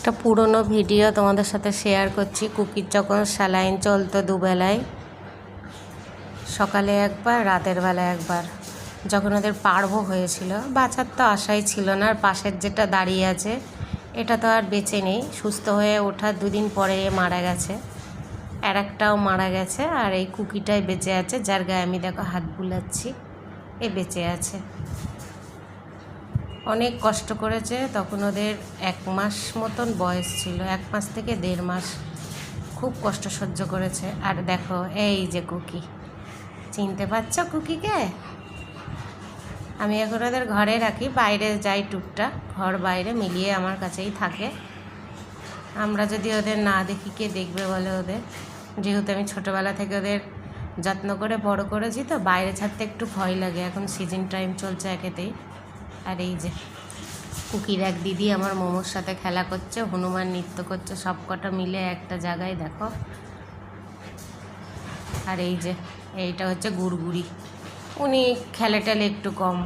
একটা পুরনো ভিডিও তোমাদের সাথে শেয়ার করছি। কুকির যখন স্যালাইন চলতো দুবেলায়, সকালে একবার রাতের বেলা একবার, যখন ওদের পার্বো হয়েছিল, বাঁচার তো আশাই ছিল না। আর পাশের যেটা দাঁড়িয়ে আছে এটা তো আর বেঁচে নেই, সুস্থ হয়ে ওঠার দুদিন পরে মারা গেছে। আর একটাও মারা গেছে, আর এই কুকিটাই বেঁচে আছে, যার গায়ে আমি দেখো হাত বুলাচ্ছি, এ বেঁচে আছে। অনেক কষ্ট করেছে, তখন ওদের 1 মাস মতন বয়স ছিল, 1 মাস থেকে 1.5 মাস, খুব কষ্ট সহ্য করেছে। আর দেখো এই যে কুকি, চিনতে পারছো কুকিকে? আমি এখন ওদের ঘরে রাখি, বাইরে যাই টুকটাক, ঘর বাইরে মিলিয়ে আমার কাছেই থাকে। আমরা যদি ওদের না দেখি কে দেখবে বলে ওদের? যেহেতু আমি ছোটোবেলা থেকে ওদের যত্ন করে বড় করেছি, তো বাইরে ছাড়তে একটু ভয় লাগে। এখন সিজন টাইম চলছে একেতেই। আর এই যে কুকির এক দিদি আমার মোমোর সাথে খেলা করছে, হনুমান নৃত্য করছে, সব কটা মিলে একটা জায়গায় দেখো। আর এই যে এইটা হচ্ছে গুড়গুড়ি, উনি খেলে টেলে একটু কম।